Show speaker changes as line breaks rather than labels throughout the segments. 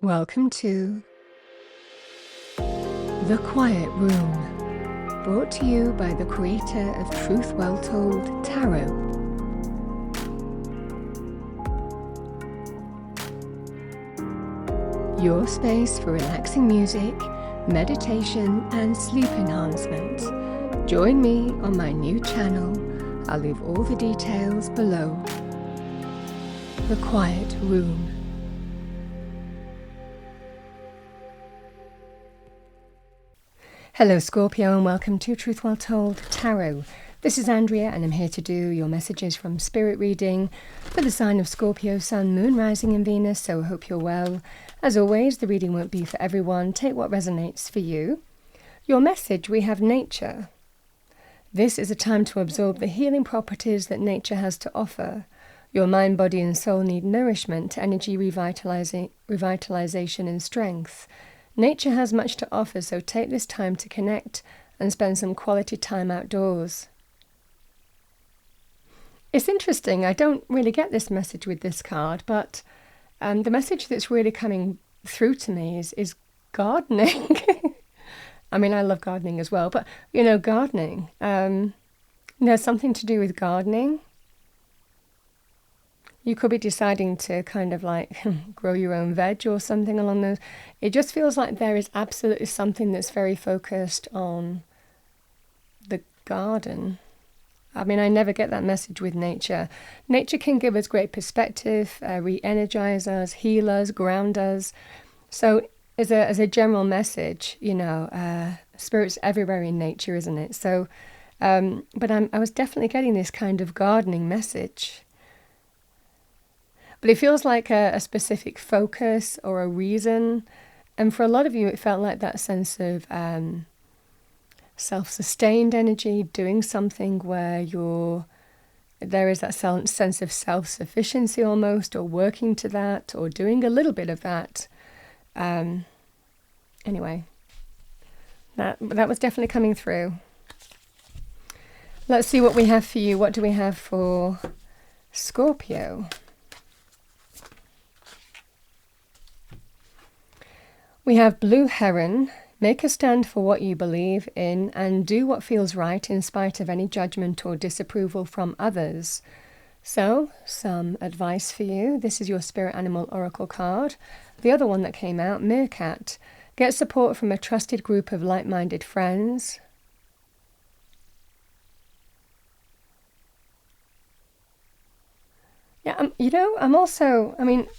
Welcome to The Quiet Room, brought to you by the creator of Truth Well Told Tarot. Your space for relaxing music, meditation and sleep enhancement. Join me on my new channel. I'll leave all the details below. The Quiet Room. Hello Scorpio and welcome to Truth Well Told Tarot. This is Andrea and I'm here to do your messages from Spirit reading for the sign of Scorpio, Sun, Moon, Rising and Venus, so I hope you're well. As always, the reading won't be for everyone. Take what resonates for you. Your message, we have nature. This is a time to absorb the healing properties that nature has to offer. Your mind, body and soul need nourishment, energy, revitalization and strength. Nature has much to offer, so take this time to connect and spend some quality time outdoors. It's interesting, I don't really get this message with this card, but the message that's really coming through to me is gardening. I mean, I love gardening as well, but, gardening. There's something to do with gardening. You could be deciding to kind of like grow your own veg or something along those. It just feels like there is absolutely something that's very focused on the garden. I mean, I never get that message with nature. Nature can give us great perspective, re-energize us, heal us, ground us. So as a general message, spirit's everywhere in nature, isn't it? So, but I was definitely getting this kind of gardening message. But it feels like a specific focus or a reason. And for a lot of you, it felt like that sense of self-sustained energy, doing something where there is that sense of self-sufficiency almost, or working to that, or doing a little bit of that. Anyway, that was definitely coming through. Let's see what we have for you. What do we have for Scorpio? We have Blue Heron. Make a stand for what you believe in and do what feels right in spite of any judgment or disapproval from others. So, some advice for you. This is your Spirit Animal Oracle card. The other one that came out, Meerkat. Get support from a trusted group of like-minded friends. Yeah,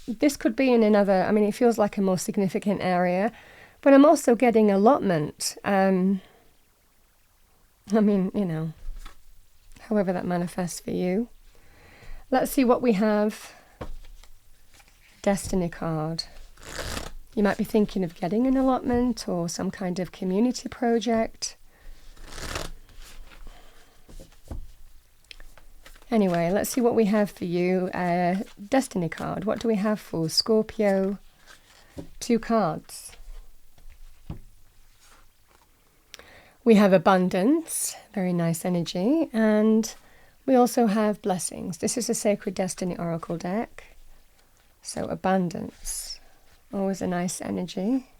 this could be in another, it feels like a more significant area, but I'm also getting allotment. However that manifests for you. Let's see what we have. Destiny card. You might be thinking of getting an allotment or some kind of community project. Anyway, let's see what we have for you. Destiny card. What do we have for Scorpio? 2 cards. We have abundance, very nice energy, and we also have blessings. This is a Sacred Destiny Oracle deck. So abundance, always a nice energy.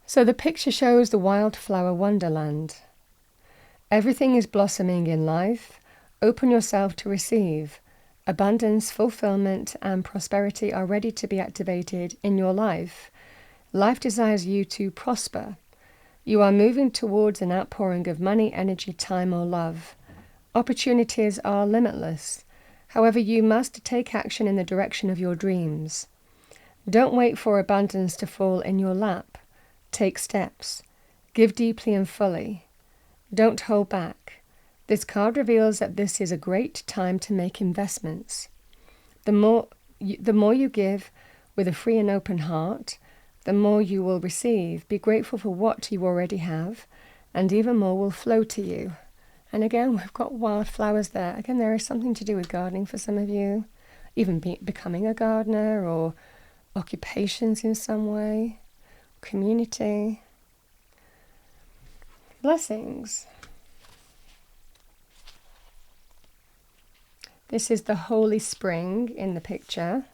So the picture shows the wildflower wonderland. Everything is blossoming in life. Open yourself to receive. Abundance, fulfillment, and prosperity are ready to be activated in your life. Life desires you to prosper. You are moving towards an outpouring of money, energy, time, or love. Opportunities are limitless. However, you must take action in the direction of your dreams. Don't wait for abundance to fall in your lap. Take steps. Give deeply and fully. Don't hold back. This card reveals that this is a great time to make investments. The more you give with a free and open heart, the more you will receive. Be grateful for what you already have, and even more will flow to you. And again, we've got wildflowers there. Again, there is something to do with gardening for some of you, even becoming a gardener or occupations in some way, community. Blessings. This is the Holy Spring in the picture.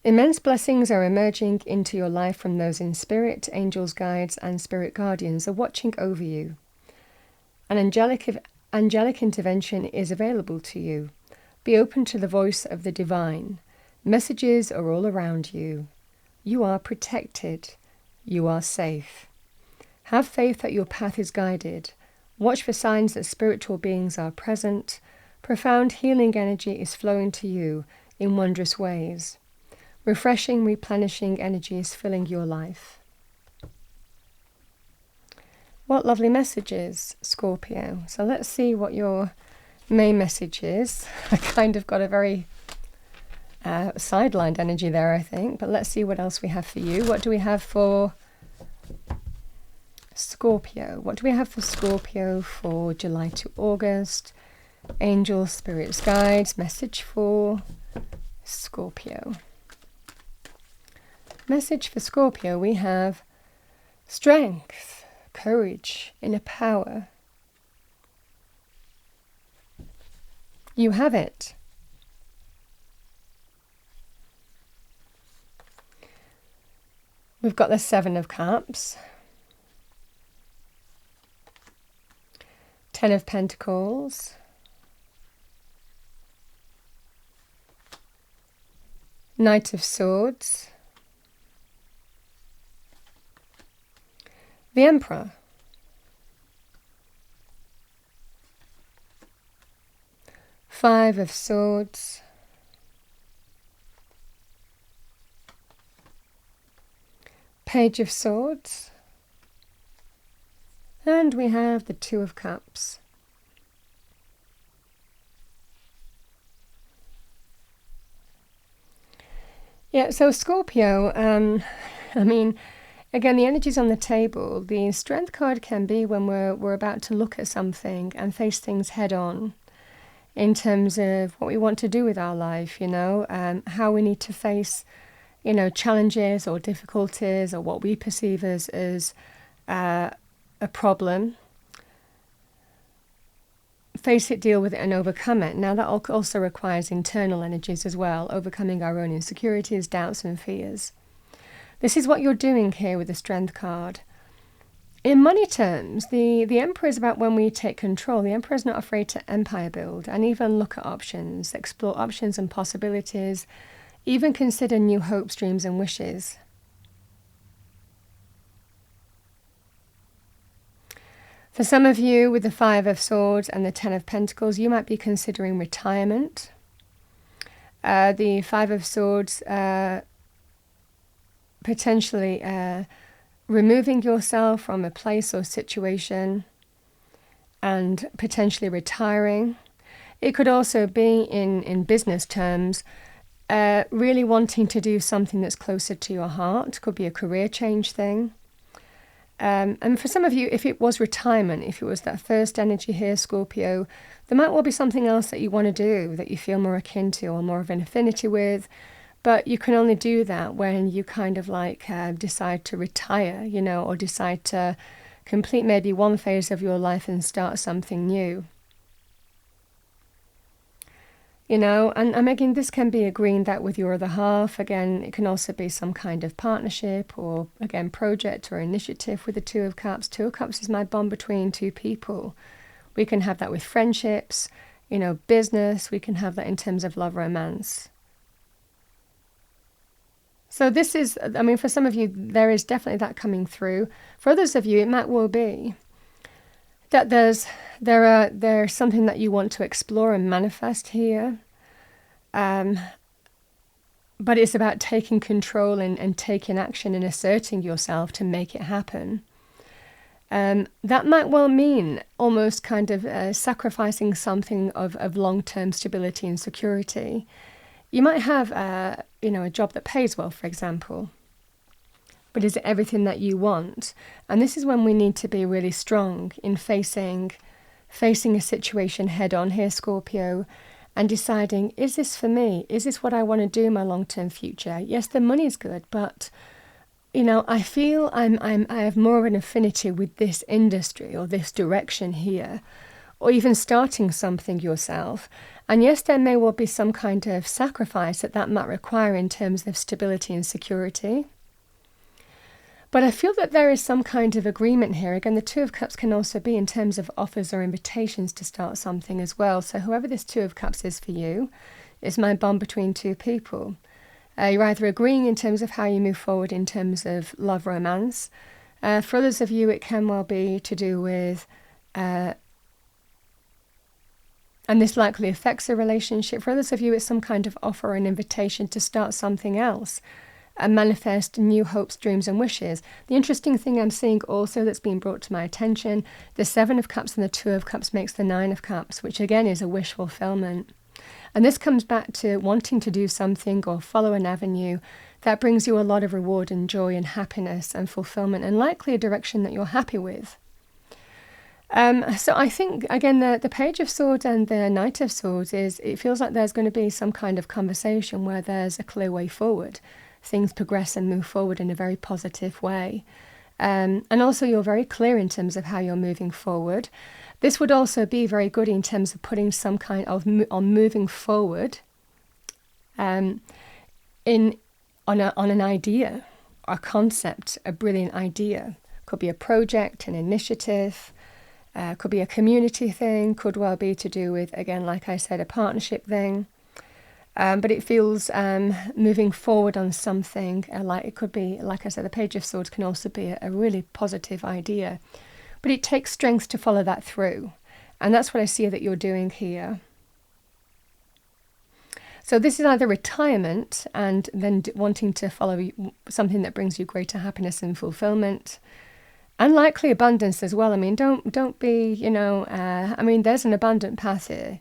Immense blessings are emerging into your life from those in spirit. Angels, guides, and spirit guardians are watching over you. An angelic intervention is available to you. Be open to the voice of the divine. Messages are all around you. You are protected. You are safe. Have faith that your path is guided. Watch for signs that spiritual beings are present. Profound healing energy is flowing to you in wondrous ways. Refreshing, replenishing energy is filling your life. What lovely messages, Scorpio. So let's see what your main message is. I kind of got a very sidelined energy there, I think. But let's see what else we have for you. What do we have for Scorpio? What do we have for Scorpio for July to August? Angels, spirits, guides. Message for Scorpio. Message for Scorpio, we have strength, courage, inner power. You have it. We've got the Seven of Cups, Ten of Pentacles, Knight of Swords, the Emperor, Five of Swords, Page of Swords, and we have the Two of Cups. Yeah, so Scorpio, I mean, again, the energy's on the table. The Strength card can be when we're about to look at something and face things head on in terms of what we want to do with our life, you know, how we need to face, you know, challenges or difficulties or what we perceive as a problem. Face it, deal with it, and overcome it. Now, that also requires internal energies as well, overcoming our own insecurities, doubts, and fears. This is what you're doing here with the Strength card. In money terms, the Emperor is about when we take control. The Emperor is not afraid to empire build and even look at options, explore options and possibilities, even consider new hopes, dreams, and wishes. For some of you, with the Five of Swords and the Ten of Pentacles, you might be considering retirement. The Five of Swords, potentially removing yourself from a place or situation and potentially retiring. It could also be, in business terms, really wanting to do something that's closer to your heart. Could be a career change thing. And for some of you, if it was retirement, if it was that first energy here, Scorpio, there might well be something else that you want to do that you feel more akin to or more of an affinity with. But you can only do that when you kind of like decide to retire, you know, or decide to complete maybe one phase of your life and start something new. You know, and again, this can be agreeing that with your other half. Again, it can also be some kind of partnership or, again, project or initiative with the Two of Cups. Two of Cups is my bond between two people. We can have that with friendships, you know, business. We can have that in terms of love, romance. So this is, I mean, for some of you, there is definitely that coming through. For others of you, it might well be that there's something that you want to explore and manifest here. But it's about taking control and taking action and asserting yourself to make it happen. That might well mean almost kind of sacrificing something of long-term stability and security. You might have a job that pays well, for example. But is it everything that you want? And this is when we need to be really strong in facing a situation head on here, Scorpio, and deciding, is this for me? Is this what I want to do in my long-term future? Yes, the money's good, but you know, I feel I have more of an affinity with this industry or this direction here. or even starting something yourself. And yes, there may well be some kind of sacrifice that might require in terms of stability and security. But I feel that there is some kind of agreement here. Again, the Two of Cups can also be in terms of offers or invitations to start something as well. So whoever this Two of Cups is for you, it's my bond between two people. You're either agreeing in terms of how you move forward in terms of love, romance. For others of you, it can well be to do with, and this likely affects a relationship. For others of you, it's some kind of offer or an invitation to start something else and manifest new hopes, dreams and wishes. The interesting thing I'm seeing also that's been brought to my attention, the Seven of Cups and the Two of Cups makes the Nine of Cups, which again is a wish fulfillment. And this comes back to wanting to do something or follow an avenue that brings you a lot of reward and joy and happiness and fulfillment, and likely a direction that you're happy with. So I think, again, the Page of Swords and the Knight of Swords it feels like there's going to be some kind of conversation where there's a clear way forward. Things progress and move forward in a very positive way. And also you're very clear in terms of how you're moving forward. This would also be very good in terms of putting some kind of on moving forward on an idea, a concept, a brilliant idea. Could be a project, an initiative, could be a community thing, could well be to do with, again, like I said, a partnership thing. But it feels moving forward on something, like it could be, like I said, the Page of Swords can also be a really positive idea. But it takes strength to follow that through. And that's what I see that you're doing here. So this is either retirement and then wanting to follow something that brings you greater happiness and fulfillment. And likely abundance as well. I mean, don't be, there's an abundant path here.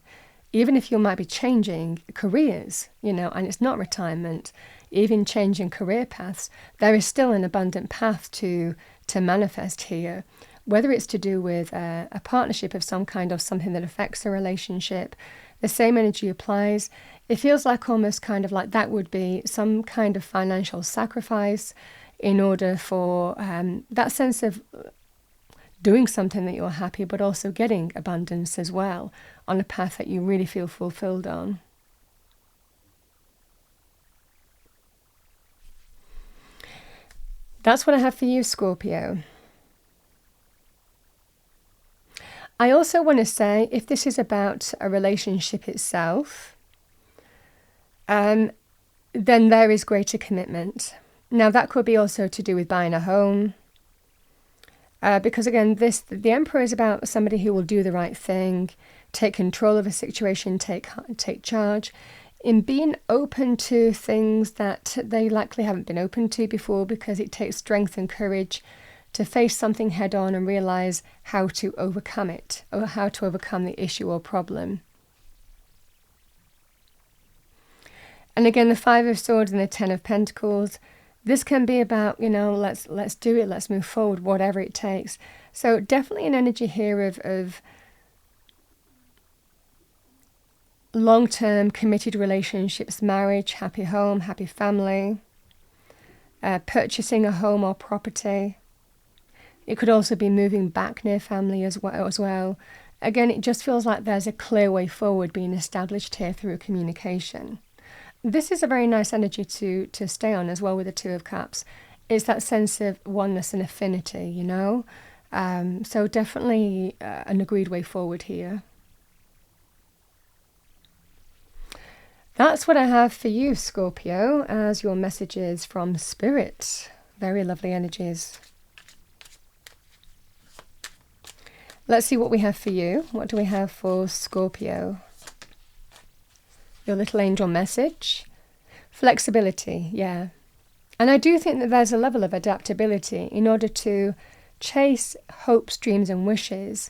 Even if you might be changing careers, and it's not retirement, even changing career paths, there is still an abundant path to manifest here. Whether it's to do with a partnership of some kind or something that affects a relationship, the same energy applies. It feels like almost kind of like that would be some kind of financial sacrifice in order for that sense of doing something that you're happy, but also getting abundance as well on a path that you really feel fulfilled on. That's what I have for you, Scorpio. I also want to say, if this is about a relationship itself, then there is greater commitment. Now, that could be also to do with buying a home, because again, the Emperor is about somebody who will do the right thing, take control of a situation, take charge, in being open to things that they likely haven't been open to before, because it takes strength and courage to face something head on and realize how to overcome it, or how to overcome the issue or problem. And again, the Five of Swords and the Ten of Pentacles, this can be about, let's do it, let's move forward, whatever it takes. So definitely an energy here of long-term committed relationships, marriage, happy home, happy family, purchasing a home or property. It could also be moving back near family as well. Again, it just feels like there's a clear way forward being established here through communication. This is a very nice energy to stay on as well with the Two of Cups. It's that sense of oneness and affinity, So definitely an agreed way forward here. That's what I have for you, Scorpio, as your messages from Spirit. Very lovely energies. Let's see what we have for you. What do we have for Scorpio? Your little angel message. Flexibility, yeah. And I do think that there's a level of adaptability in order to chase hopes, dreams and wishes.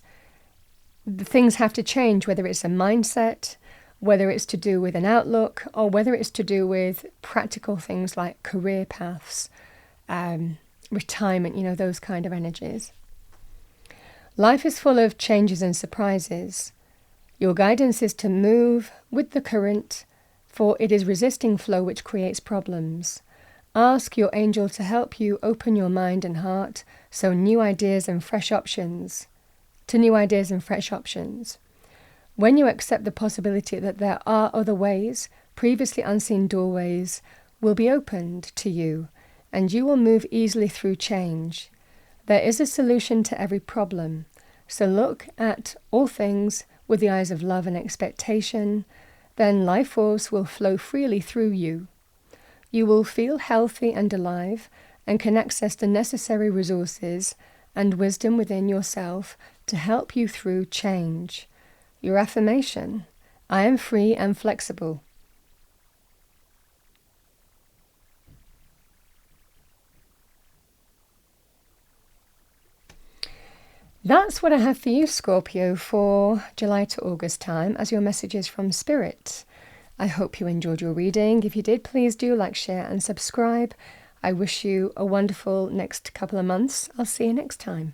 The things have to change, whether it's a mindset, whether it's to do with an outlook, or whether it's to do with practical things like career paths, retirement, those kind of energies. Life is full of changes and surprises. Your guidance is to move with the current, for it is resisting flow which creates problems. Ask your angel to help you open your mind and heart, so new ideas and fresh options to new ideas and fresh options. When you accept the possibility that there are other ways, previously unseen doorways will be opened to you, and you will move easily through change. There is a solution to every problem, so look at all things with the eyes of love and expectation. Then life force will flow freely through you. You will feel healthy and alive and can access the necessary resources and wisdom within yourself to help you through change. Your affirmation: I am free and flexible. That's what I have for you, Scorpio, for July to August time as your messages from Spirit. I hope you enjoyed your reading. If you did, please do like, share and subscribe. I wish you a wonderful next couple of months. I'll see you next time.